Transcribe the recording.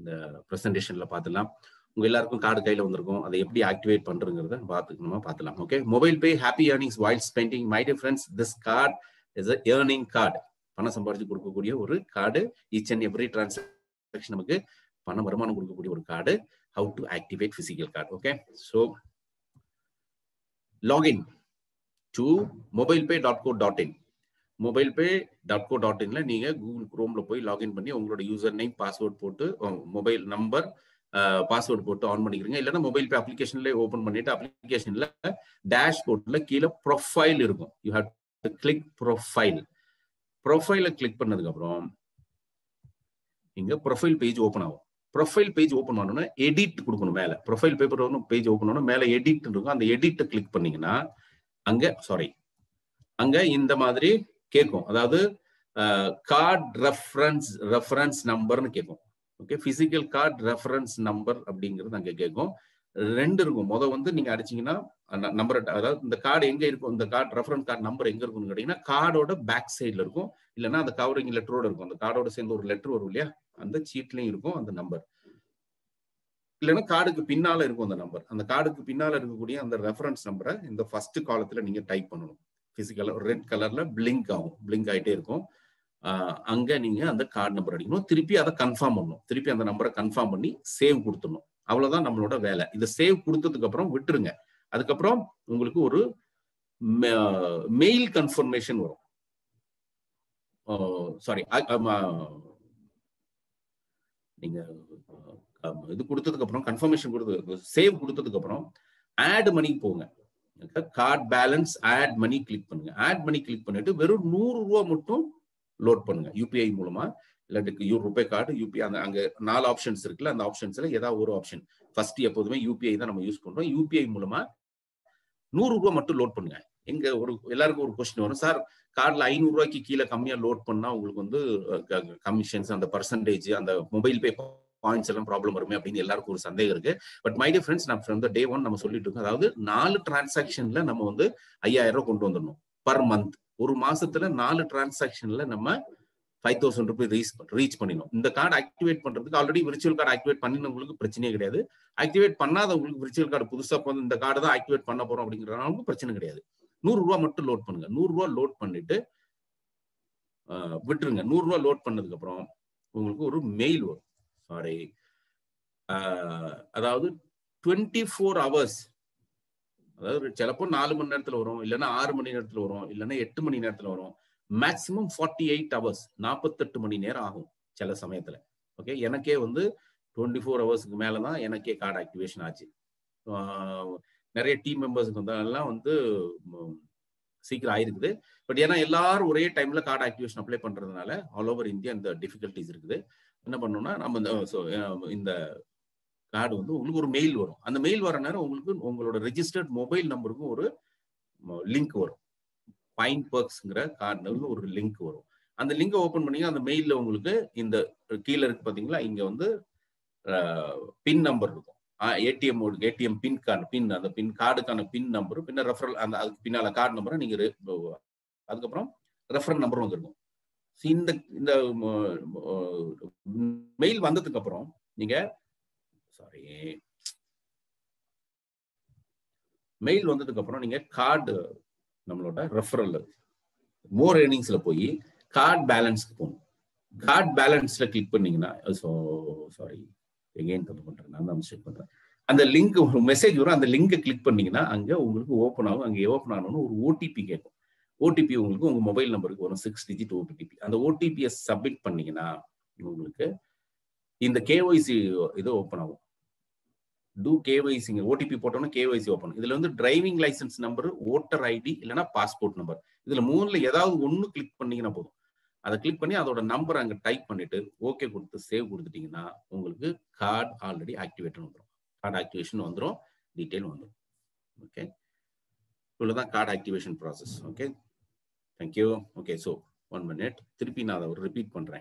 இந்த ப்ரெசன்டேஷன்ல பார்த்துலாம். உங்க எல்லாருக்கும் கார்டு கையில வந்திருக்கும். அதை எப்படி ஆக்டிவேட் பண்றதுங்கிறத பார்த்துலாம். Okay, mobile pay happy earnings while spending. My dear friends, this card is a earning card. பணம் சம்பாதிச்சு கொடுக்கக்கூடிய ஒரு card. Each and every transaction நமக்கு பண வருமானம் கொடுக்கக்கூடிய ஒரு card. How to activate physical card? Okay, so login to mobilepay.co.in. mobilepay.co.in ல நீங்க கூகுள் குரோம்ல போய் லாகின் பண்ணி உங்களோட யூசர் நேம் பாஸ்வேர்ட் போட்டு மொபைல் நம்பர் பாஸ்வேர்ட் போட்டு ஆன் பண்ணிக்கிறீங்க. இல்லைன்னா மொபைல் பே அப்ளிகேஷன்ல ஓபன் பண்ணிட்டு அப்ளிகேஷன்ல டேஷ்போர்ட்ல கீழே ப்ரொஃபைல் இருக்கும். You have to click profile. ப்ரொஃபைல கிளிக் பண்ணதுக்கு அப்புறம் இங்க ப்ரொஃபைல் பேஜ் ஓபன் ஆகும். ப்ரொஃபைல் பேஜ் ஓபன் பண்ணணும்னா எடிட் கொடுக்கணும். மேல ப்ரொஃபைல் பேப்பர் பேஜ் ஓபன் பண்ணணும். மேல எடிட் இருக்கும். அந்த எடிட்டை கிளிக் பண்ணீங்கன்னா அங்க இந்த மாதிரி கேட்கும். அதாவது கார்டு ரெஃபரன்ஸ் நம்பர்னு கேட்கும். Okay, physical card reference number அப்படிங்கிறது அங்க கேட்கும். ரெண்டு இருக்கும். நீங்க அடிச்சீங்கன்னா நம்பர், அதாவது இந்த கார்டு எங்க இருக்கும், இந்த கார்டு ரெஃபரன்ஸ் கார்டு நம்பர் எங்க இருக்கும்னு கேட்டீங்கன்னா கார்டோட பேக் சைட்ல இருக்கும். இல்லைன்னா அந்த கவரிங் லெட்டரோட இருக்கும். அந்த கார்டோட சேர்ந்து ஒரு லெட்டர் வரும் இல்லையா, அந்த சீட்லயும் இருக்கும் அந்த நம்பர். இல்லைன்னா கார்டுக்கு பின்னால இருக்கும் அந்த நம்பர். அந்த கார்டுக்கு பின்னால இருக்கக்கூடிய அந்த ரெஃபரன்ஸ் நம்பரை இந்த ஃபர்ஸ்ட் காலத்துல நீங்க டைப் பண்ணணும். பிசிக்கலா ரெட் கலர்ல பிளிங்க் ஆகும், பிளிங்க் ஆயிட்டே இருக்கும். அங்க நீங்க அந்த கார்டு நம்பர் அடிக்கணும். திருப்பி அதை கன்ஃபார்ம் பண்ணணும். திருப்பி அந்த நம்பரை கன்ஃபார்ம் பண்ணி சேவ் கொடுத்துடணும். அவ்வளவுதான் நம்மளோட வேலை. இந்த சேவ் கொடுத்ததுக்கு அப்புறம் விட்டுருங்க. அதுக்கப்புறம் உங்களுக்கு ஒரு மெயில் கன்ஃபர்மேஷன் வரும். சாரி, நீங்க இது கொடுத்ததுக்கு அப்புறம் கன்ஃபர்மேஷன் கொடுத்தது, சேவ் கொடுத்ததுக்கு அப்புறம் ஆட் மணி போங்க. கார்டு பேலன்ஸ் ஆட் மணி கிளிக் பண்ணுங்க. ஆட் மணி கிளிக் பண்ணிட்டு வெறும் 100 ரூபாய் மட்டும் லோட் பண்ணுங்க. யூபிஐ மூலமா, இல்லாட்டி ரூபே கார்டு, யூபிஐ, அங்க 4 ஆப்ஷன்ஸ் இருக்குல்ல, அந்த ஆப்ஷன்ஸ்ல ஏதாவது ஒரு ஆப்ஷன். ஃபர்ஸ்ட் எப்போதுமே யூபிஐ தான் நம்ம யூஸ் பண்றோம். யூபிஐ மூலமா 100 ரூபாய் மட்டும் லோட் பண்ணுங்க. எங்க எல்லாருக்கும் ஒரு கொஸ்டின் வரும், சார் கார்டுல 500 ரூபாய்க்கு கீழே கம்மியா லோட் பண்ணா உங்களுக்கு கமிஷன்ஸ், அந்த பர்சன்டேஜ், அந்த மொபைல் பே பாயிண்ட்ஸ் எல்லாம் ப்ராப்ளம் வருமே அப்படின்னு எல்லாருக்கும் ஒரு சந்தேகம் இருக்கு. பட் மை டியர் ஃப்ரெண்ட்ஸ், நான் ஃப்ரம் த டே 1 நம்ம சொல்லிட்டு இருக்கோம். அதாவது 4 டிரான்சாக்ஷன்ல நம்ம 5000 ரூபாய் கொண்டு வந்துடணும் பர் மந்த். ஒரு மாசத்துல 4 டிரான்சாக்ஷன்ல நம்ம 5000 ரூபாய் ரீச் பண்ணிடணும். இந்த கார்டு ஆக்டிவேட் பண்றதுக்கு ஆல்ரெடி விர்ச்சுவல் கார்டு ஆக்டிவேட் பண்ணினவங்களுக்கு பிரச்சனையே கிடையாது. ஆக்டிவேட் பண்ணாதவங்களுக்கு விர்ச்சுவல் கார்டு புதுசா இந்த கார்டு தான் ஆக்டிவேட் பண்ண போறோம் அப்படிங்கிறதுனால பிரச்சனை கிடையாது. 100 ரூபாய் மட்டும் லோட் பண்ணுங்க. 100 ரூபாய் லோட் பண்ணிட்டு விட்டுருங்க. 100 ரூபாய் லோட் பண்ணதுக்கு அப்புறம் உங்களுக்கு ஒரு மெயில் வரும். சாரி, அதாவது 24 hours, அதாவது சிலப்போ 4 மணி நேரத்துல வரும், இல்லைன்னா 6 மணி நேரத்துல வரும், இல்லைன்னா 8 மணி நேரத்துல வரும். மேக்சிமம் 48 hours, 48 மணி நேரம் ஆகும் சில சமயத்துல. ஓகே, எனக்கே 24 ஹவர்ஸ்க்கு மேலதான் எனக்கே கார்டு ஆக்டிவேஷன் ஆச்சு. நிறைய டீம் மெம்பர்ஸுக்கு வந்தெல்லாம் சீக்கிரம் ஆயிருக்குது. பட் ஏன்னா எல்லாரும் ஒரே டைம்ல கார்டு ஆக்டிவேஷன் அப்ளை பண்றதுனால ஆல் ஓவர் இந்தியா இந்த டிஃபிகல்டிஸ் இருக்குது. என்ன பண்ணணும்னா, நம்ம இந்த கார்டு உங்களுக்கு ஒரு மெயில் வரும். அந்த மெயில் வர நேரம் உங்களுக்கு உங்களோட ரெஜிஸ்டர்ட் மொபைல் நம்பருக்கும் ஒரு லிங்க் வரும். பைன் பர்க்ஸ்ங்கிற கார்டு ஒரு லிங்க் வரும். அந்த லிங்கை ஓபன் பண்ணீங்க, அந்த மெயில்ல உங்களுக்கு இந்த கீழே இருக்கு பாத்தீங்களா, இங்க பின் நம்பர் இருக்கும். ஏடிஎம் பின் கார்டு, அந்த பின் கார்டுக்கான பின் நம்பர், பின்ன ரெஃபரல், அந்த அதுக்கு பின்னால கார்டு நம்பரை நீங்க அதுக்கப்புறம் ரெஃபரல் நம்பரும் வந்துருக்கும். இந்த மெயில் வந்ததுக்கு அப்புறம் நீங்க மெயில் வந்ததுக்கு அப்புறம் நீங்க கார்டு நம்மளோட ரெஃபரல் மோர் ஏர்னிங்ஸ்ல போய் கார்டு பேலன்ஸ்க்கு போகணும். கார்டு பேலன்ஸ்ல கிளிக் பண்ணீங்கன்னா, சாரி எகைன் தப்பு பண்றேன், நான் தான் மிஸ்டேக் பண்றேன். அந்த லிங்க் ஒரு மெசேஜ் வரும். அந்த லிங்கை கிளிக் பண்ணீங்கன்னா அங்க உங்களுக்கு ஓப்பன் ஆகும். அங்க ஓப்பன் ஆகணும்னு ஒரு ஓடிபி கேட்கும். ஓடிபி உங்களுக்கு உங்க மொபைல் நம்பருக்கு வரும், 6 டிஜிட் ஓடிபி. அந்த ஓடிபியை சப்மிட் பண்ணீங்கன்னா உங்களுக்கு இந்த கேஒய்சி இது ஓப்பன் ஆகும். டூ கேஒய்சிங்க ஓடிபி போட்டோம்னா கேஒய்சி ஓப்பன். இதுல driving licence number, voter ID, இல்லைன்னா பாஸ்போர்ட் நம்பர், இதுல 3ல ஏதாவது ஒன்னு கிளிக் பண்ணீங்கன்னா போதும். அதை கிளிக் பண்ணி அதோட நம்பர் அங்க டைப் பண்ணிட்டு ஓகே கொடுத்து சேவ் கொடுத்துட்டீங்கன்னா உங்களுக்கு கார்டு ஆல்ரெடி ஆக்டிவேட் வந்துடும். கார்டு ஆக்டிவேஷன் வந்துடும், டீடைல் வந்துடும். ஓகே, இவ்வளவுதான் card activation process. Okay, thank you. Okay, so 1 minute திருப்பி நான் அதை ரிப்பீட் பண்றேன்.